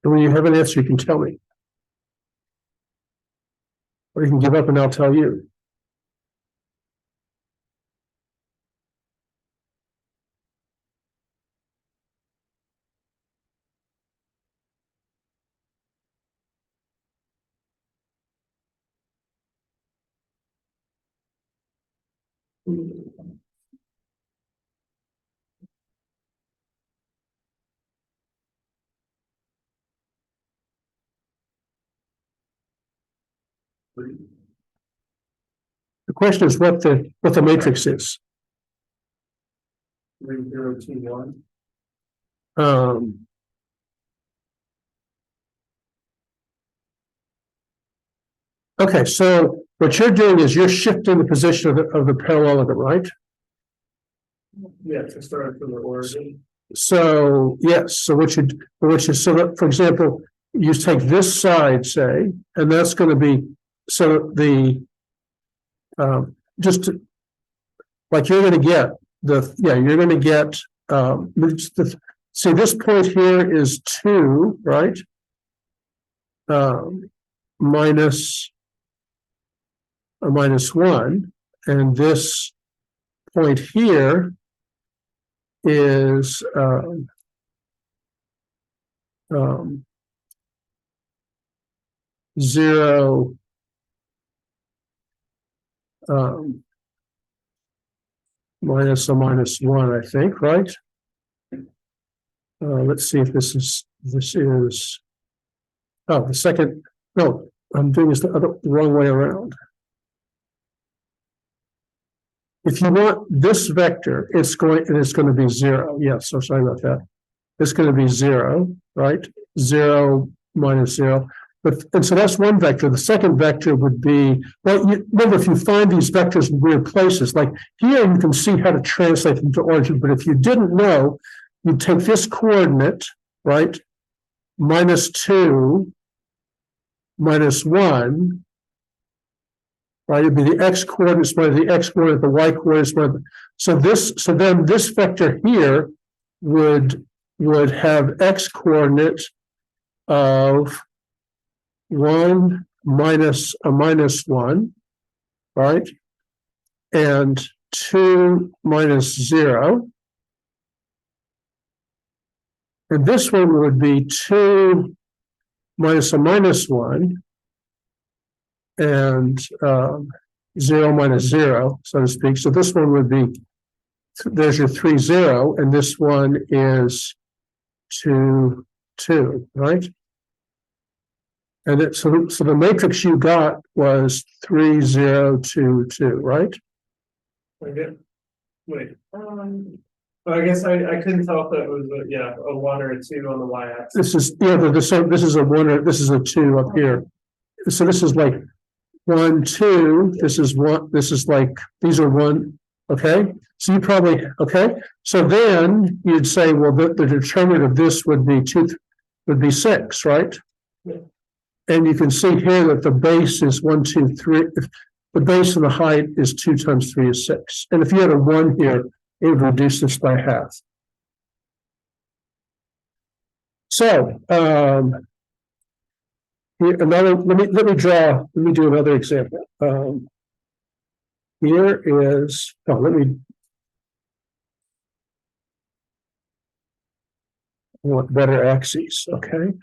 And when you have an answer, you can tell me. Or you can give up and I'll tell you. The question is what the matrix is. 3, 0, 2, 1. Okay, so what you're doing is you're shifting the position of the parallelogram, right? Yeah, to start from the origin. So yes, so so that, for example, you take this side, say, and that's going to be so the just to, like you're going to get you're going to get see this point here is 2, right? Minus a minus 1, and this point here is 0 minus a minus 1, I think, right? Let's see if this is the second. No, I'm doing this the wrong way around. If you want this vector, it's going to be 0. Yes, so sorry about that. It's going to be 0, right? 0 minus 0. And so that's one vector. The second vector would be, well, remember, if you find these vectors in weird places, like here you can see how to translate them to origin, but if you didn't know, you take this coordinate, right? Minus 2, minus 1, right? It'd be the x coordinates minus the x coordinate, the y coordinates minus. So then this vector here would have x coordinates of 1 minus a minus 1, right? And 2 minus 0. And this one would be 2 minus a minus 1 and 0 minus 0, so to speak. So this one would be, there's your 3, 0, and this one is 2, 2, right? And so the matrix you got was 3, 0, 2, 2, right? Okay. Wait. I guess I couldn't tell if that was a 1 or a 2 on the y-axis. This is this is a 1 or this is a 2 up here. So this is like 1, 2. This is 1. This is like these are 1. Okay. So you probably So then you'd say, well, the determinant of this would be 6, right? Yeah. And you can see here that the base is 1, 2, 3. The base and the height is 2 times 3 is 6. And if you had a 1 here, it would reduce this by half. So here, let me do another example. Here is I want better axes, okay?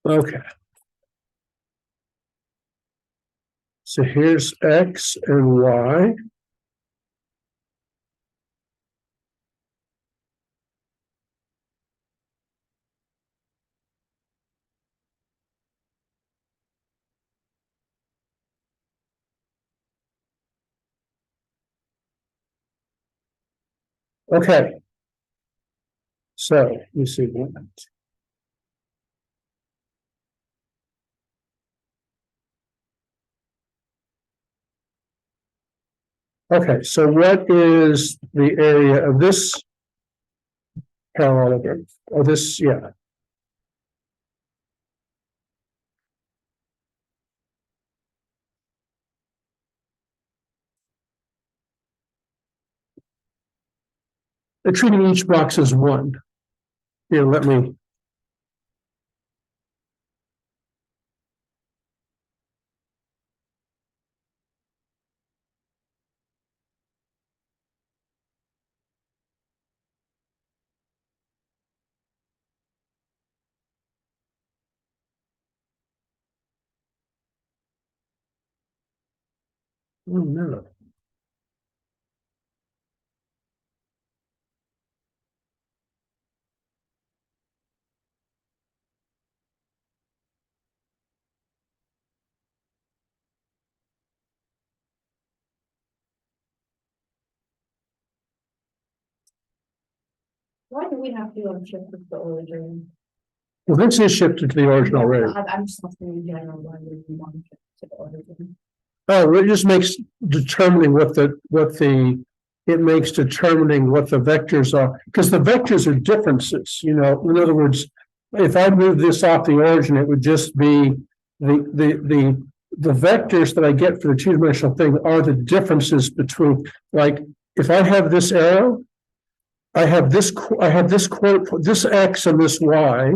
Okay. So here's X and Y. Okay. So let me see what. Okay, so what is the area of this parallelogram? Or this, yeah. They're treating each box as one. Here, let me. Oh, no. Why do we have to shift with the origin? Well, this is shifted to the original No, rate. I'm just asking in general, why do we want to shift to the origin? Oh, it just makes determining it makes determining what the vectors are, because the vectors are differences, you know, in other words, if I move this off the origin, it would just be the vectors that I get for the two-dimensional thing are the differences between, like, if I have this arrow, I have this quote, this X and this Y,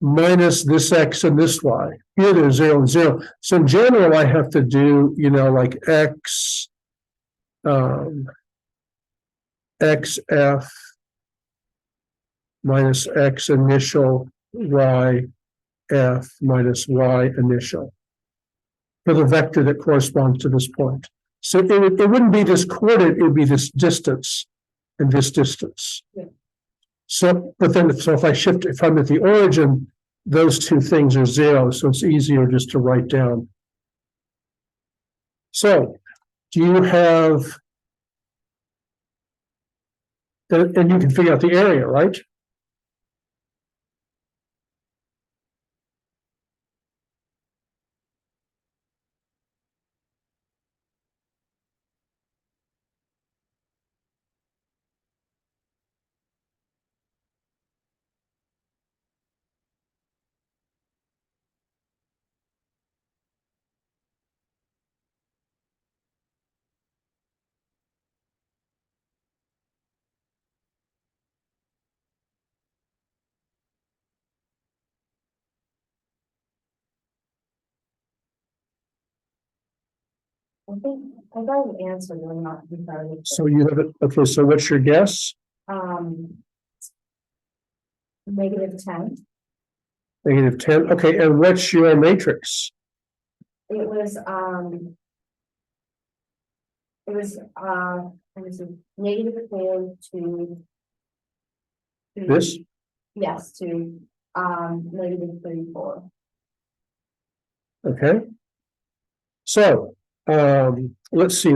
minus this X and this Y. Here there's 0 and 0. So in general, I have to do, you know, like X, XF minus X initial, Y F minus Y initial for the vector that corresponds to this point. So it wouldn't be this coordinate, it would be this distance and this distance. Yeah. So, but then, so if I'm at the origin, those two things are 0, so it's easier just to write down. So, do you have, and you can figure out the area, right? I think I got an answer, but I'm not entirely sure. So you have it, okay, so what's your guess? -10. -10, okay, and what's your matrix? It was, let me see, -4 to. This? Yes, to, -34. Okay. So, let's see.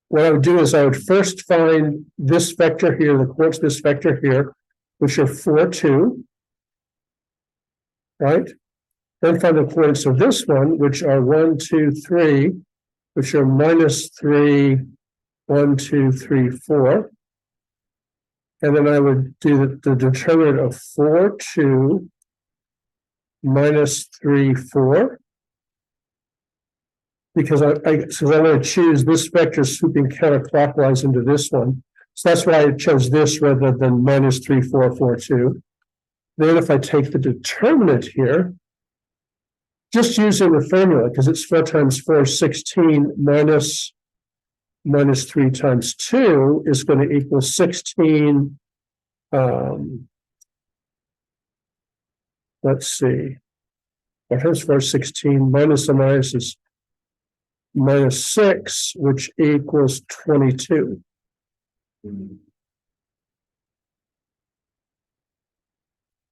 What I would do is I would first find this vector here, the coordinates of this vector here, which are 4, 2. Right? Then find the coordinates of this one, which are 1, 2, 3, which are -3, 1, 2, 3, 4. And then I would do the determinant of 4, 2, -3, 4. Because I want to choose this vector swooping counterclockwise into this one. So that's why I chose this rather than -3, 4, 4, 2. Then if I take the determinant here, just using the formula, because it's 4 times 4, 16, minus -3 times 2 is going to equal 16. Let's see. 4 times 4 is 16, minus the minus is -6, which equals 22.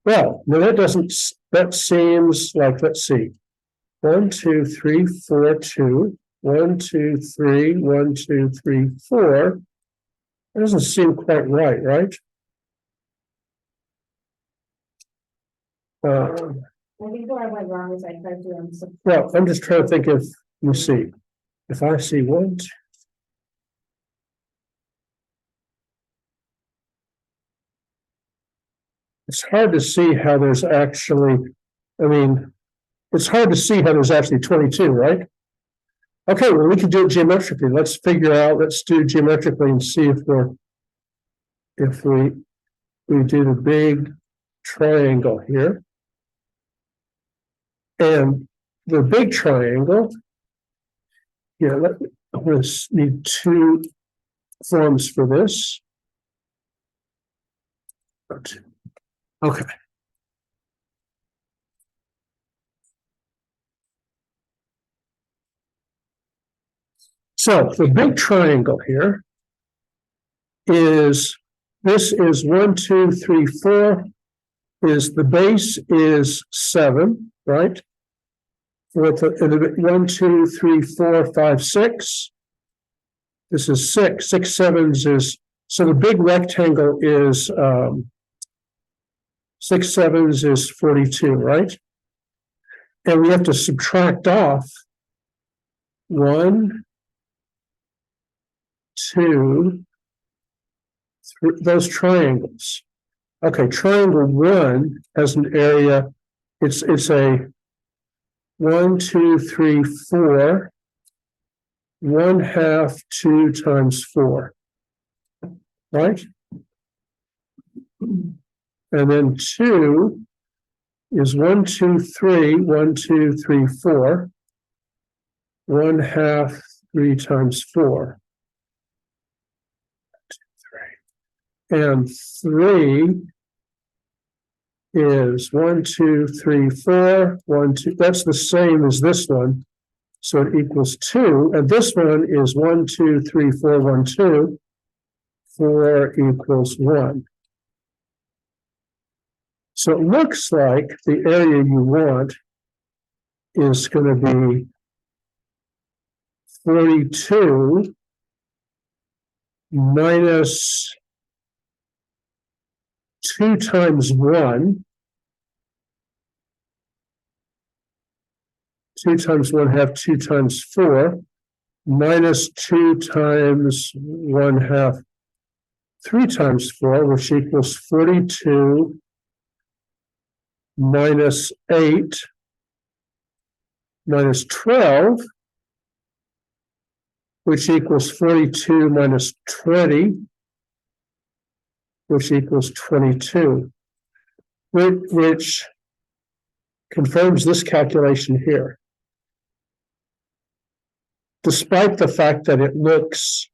Well, no, that seems like, let's see. 1, 2, 3, 4, 2. 1, 2, 3, 1, 2, 3, 4. That doesn't seem quite right, right? I think where I went wrong is I tried to. Well, I'm just trying to think if, let me see. If I see 1, it's hard to see how there's actually, I mean, it's hard to see how there's actually 22, right? Okay, well, we can do it geometrically. Let's figure out, let's do geometrically and see if we do the big triangle here. And the big triangle, here, I'm going to need two forms for this. Okay. So the big triangle here is, this is 1, 2, 3, 4, is the base is 7, right? With the 1, 2, 3, 4, 5, 6. This is 6. 6 sevens is, so the big rectangle is 6 sevens is 42, right? And we have to subtract off 1, 2, 3, those triangles. Okay, triangle 1 has an area, it's a 1, 2, 3, 4, 1/2, 2 times 4, right? And then 2 is 1, 2, 3, 1, 2, 3, 4, 1/2, 3 times 4. And 3 is 1, 2, 3, 4, 1, 2. That's the same as this one. So it equals 2. And this one is 1, 2, 3, 4, 1, 2. 4 equals 1. So it looks like the area you want is going to be 42 minus 2 times 1. 2 times 1/2, 2 times 4, minus 2 times 1/2, 3 times 4, which equals 42 minus 8 minus 12, which equals 42 minus 20, which equals 22, which confirms this calculation here. Despite the fact that it looks,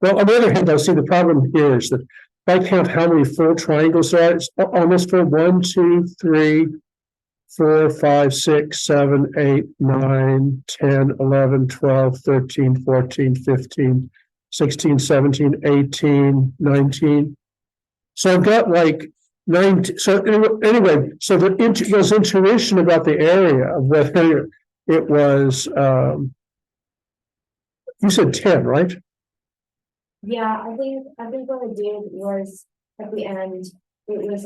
well, on the other hand, I see the problem here is that if I count how many full triangles there are, it's almost full. 1, 2, 3, 4, 5, 6, 7, 8, 9, 10, 11, 12, 13, 14, 15, 16, 17, 18, 19. So I've got like 19. So anyway, so there's intuition about the area of whether it was, you said 10, right? Yeah, I think what I did was at the end, it was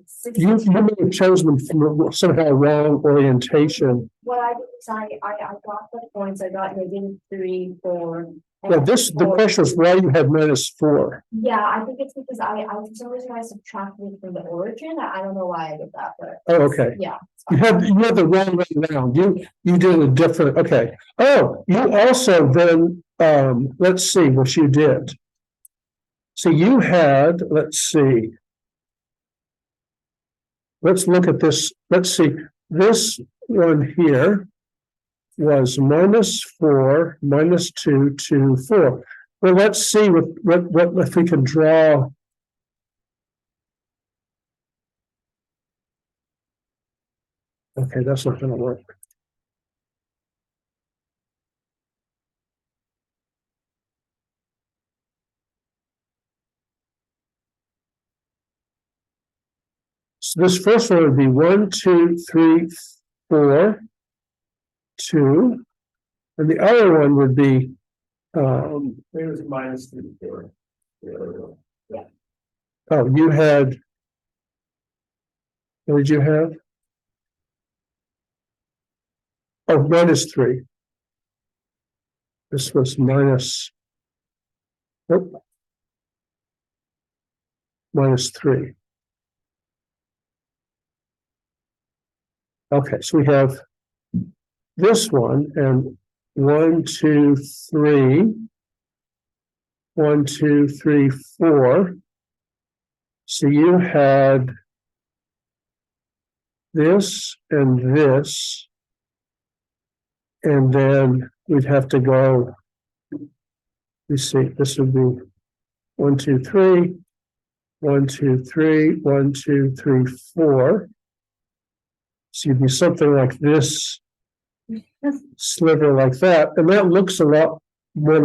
60. You may have chosen them from somehow wrong orientation. What I did is I got the points, I got negative 3, 4. Yeah, the question is why you had -4. Yeah, I think it's because I for some reason I subtracted it from the origin. I don't know why I did that, but Oh, okay. yeah. You had the wrong way around. You did a different, okay. Oh, you also then, let's see what you did. So you had, let's see. Let's look at this. Let's see. This one here was -4, -2, 2, 4. Well, let's see what if we can draw. Okay, that's not going to work. So this first one would be 1, 2, 3, 4, 2, and the other one would be It was -3, 4. oh, you had, what did you have? Oh, -3. This was minus. Oh. minus 3. Okay, so we have this one and 1, 2, 3. 1, 2, 3, 4. So you had this and this, and then we'd have to go, let's see, this would be 1, 2, 3, 1, 2, 3, 1, 2, 3, 4. So you'd be something like this, sliver like that, and that looks a lot more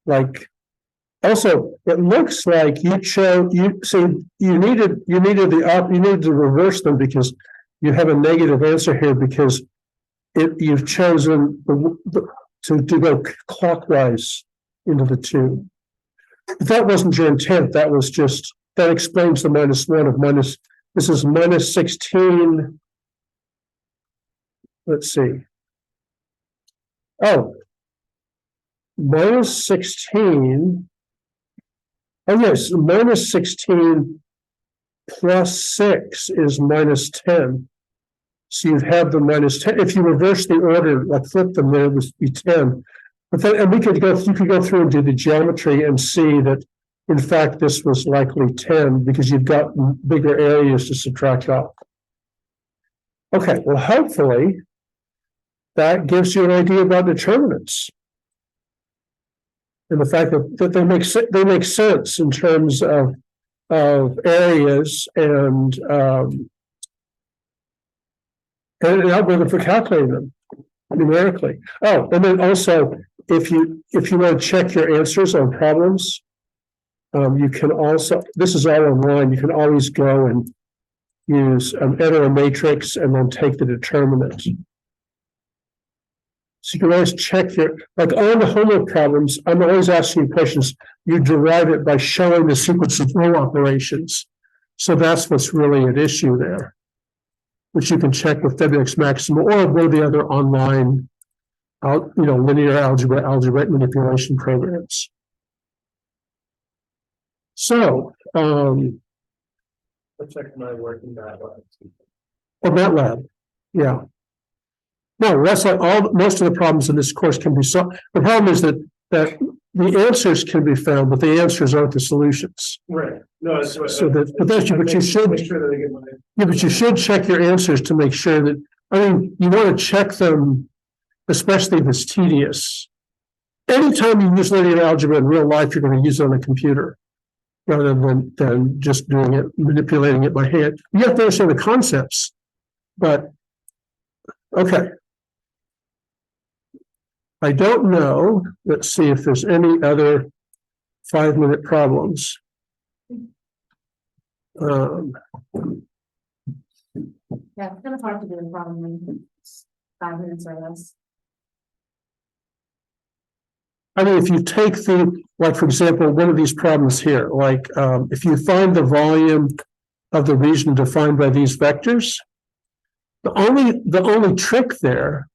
like. Also, it looks like you chose. You needed to reverse them because you have a negative answer here because you've chosen to go clockwise into the 2. But that wasn't your intent. That was just that explains the -1 of minus. This is minus 16. Let's see. Oh, minus 16. Oh, yes, minus 16 plus 6 is minus 10. So you'd have the minus 10. If you reverse the order, like flip them, there would be 10. But then, and you could go through and do the geometry and see that, in fact, this was likely 10 because you've got bigger areas to subtract off. Okay, well, hopefully that gives you an idea about determinants. And the fact that they make sense in terms of areas and an algorithm for calculating them numerically. Oh, and then also if you want to check your answers on problems, you can also, this is all online, you can always go and use enter a matrix and then take the determinant. So you can always check like on the homework problems, I'm always asking you questions. You derive it by showing the sequence of row operations. So that's what's really at issue there, which you can check with WX Maxima or one of the other online, linear algebraic manipulation programs. So, I'll check my work in MATLAB. Oh, MATLAB, yeah. No, that's like most of the problems in this course can be solved. The problem is that the answers can be found, but the answers aren't the solutions. Right. No, that's what. So that, but you should make sure that I get my. Yeah, but you should check your answers to make sure that. I mean, you want to check them, especially if it's tedious. Anytime you use linear algebra in real life, you're going to use it on a computer rather than just doing it, manipulating it by hand. You have to understand the concepts, but okay. I don't know. Let's see if there's any other 5-minute problems. Yeah, it's kind of hard to do a problem in 5 minutes or less. I mean, if you take like, for example, one of these problems here, like if you find the volume of the region defined by these vectors, the only trick there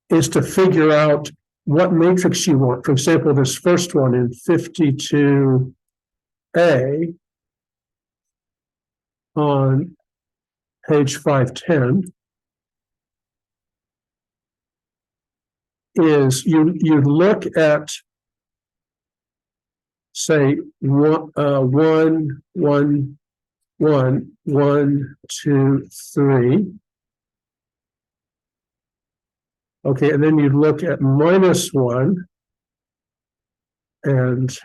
is to figure out what matrix you want. For example, this first one in 52A on page 510 is you look at, say, 1, 1, 1, 2, 3. Okay, and then you look at -1 and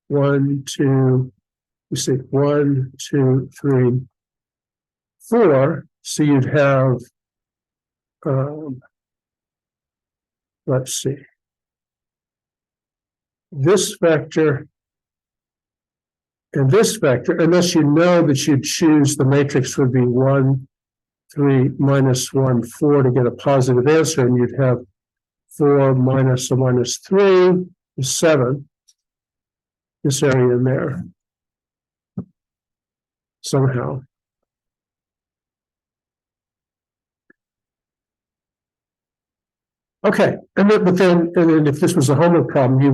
1, 2, you see 1, 2, 3, 4. So you'd have, let's see, this vector and this vector, unless you know that you'd choose the matrix would be 1, 3, -1, 4 to get a positive answer, and you'd have 4 minus a -3 is 7. This area in there somehow. Okay, and then if this was a homework problem, you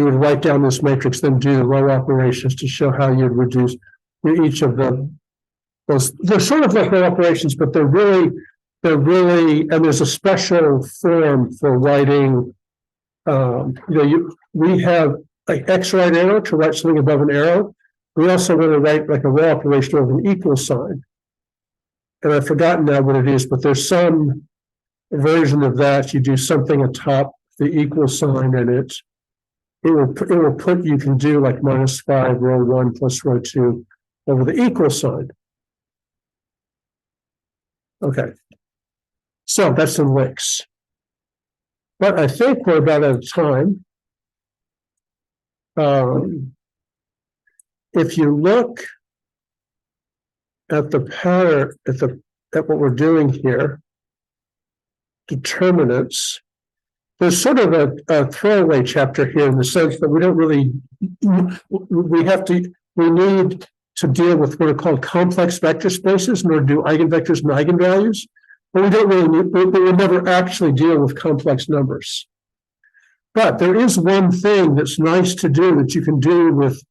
would write down this matrix, then do the row operations to show how you'd reduce for each of they're sort of like row operations, but they're really, and there's a special form for writing. We have like X right arrow to write something above an arrow. We also want to write like a row operation over an equal sign. And I've forgotten now what it is, but there's some version of that. You do something atop the equal sign, and it will put, you can do like -5 row 1 plus row 2 over the equal sign. Okay. So that's the licks. But I think we're about out of time. If you look at the pattern, at what we're doing here, determinants, there's sort of a throwaway chapter here in the sense that we don't really, we need to deal with what are called complex vector spaces in order to do eigenvectors and eigenvalues, but we don't really need, we will never actually deal with complex numbers. But there is one thing that's nice to do that you can do with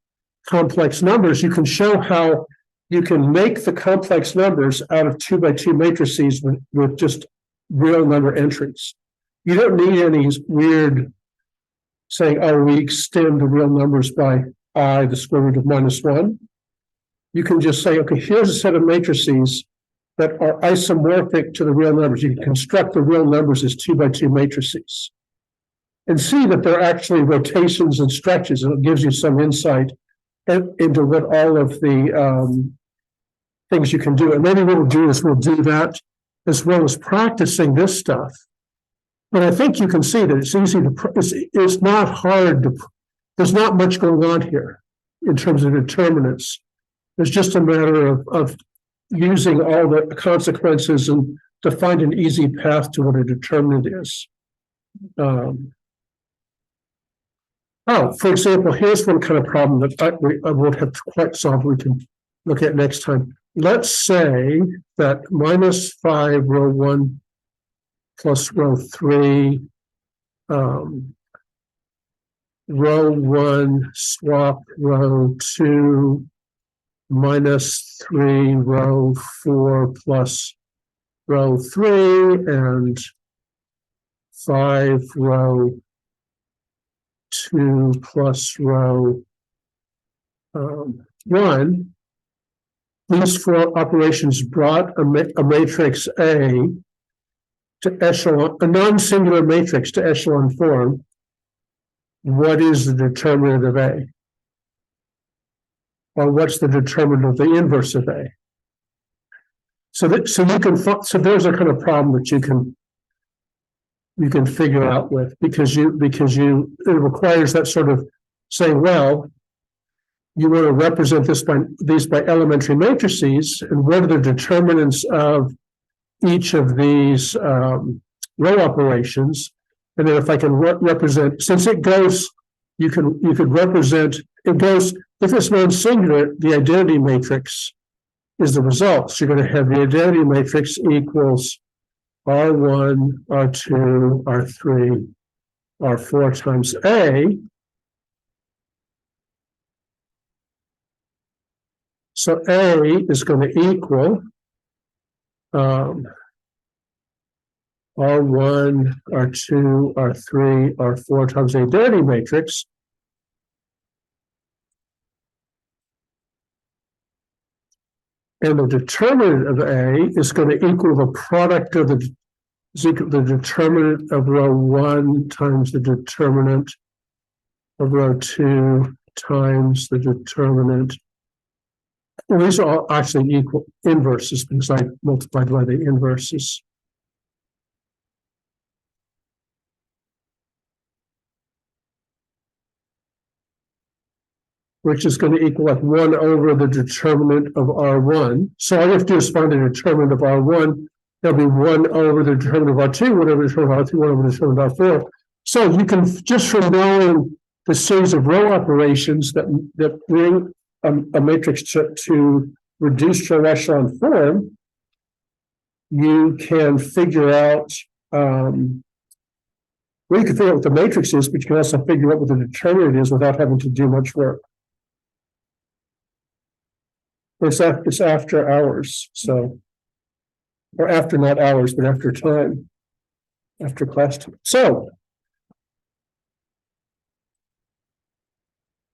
complex numbers. You can show how you can make the complex numbers out of 2 by 2 matrices with just real number entries. You don't need any weird saying, oh, we extend the real numbers by I, the square root of -1. You can just say, okay, here's a set of matrices that are isomorphic to the real numbers. You can construct the real numbers as 2 by 2 matrices and see that they're actually rotations and stretches, and it gives you some insight into what all of the things you can do. And maybe what we'll do is we'll do that as well as practicing this stuff. But I think you can see that it's easy to, it's not hard to, there's not much going on here in terms of determinants. It's just a matter of using all the consequences and to find an easy path to what a determinant is. For example, here's one kind of problem that I won't have to quite solve. We can look at next time. Let's say that -5 row 1 plus row 3, row 1 swap row 2 -3 row 4 plus row 3 and 5 row 2 plus row 1. These 4 operations brought a matrix A to echelon, a non-singular matrix to echelon form. What is the determinant of A? Or what's the determinant of the inverse of A? So there's a kind of problem that you can figure out with, because it requires that sort of saying, well, you want to represent these by elementary matrices, and what are the determinants of each of these row operations? And then if I can represent, since it goes, you could represent, it goes, if it's non-singular, the identity matrix is the result. So you're going to have the identity matrix equals R1, R2, R3, R4 times A. So A is going to equal R1, R2, R3, R4 times the identity matrix. And the determinant of A is going to equal the product of the determinant of row 1 times the determinant of row 2 times the determinant. Well, these are all actually equal inverses because I multiplied by the inverses. Which is going to equal like 1 over the determinant of R1. So all you have to do is find the determinant of R1. That'll be 1 over the determinant of R2, 1 over the determinant of R3, 1 over the determinant of R4. So you can, just from knowing the series of row operations that bring a matrix to reduced to echelon form, you can figure out, well, you can figure out what the matrix is, but you can also figure out what the determinant is without having to do much work. It's after hours, so. Or after, not hours, but after time. After class time. So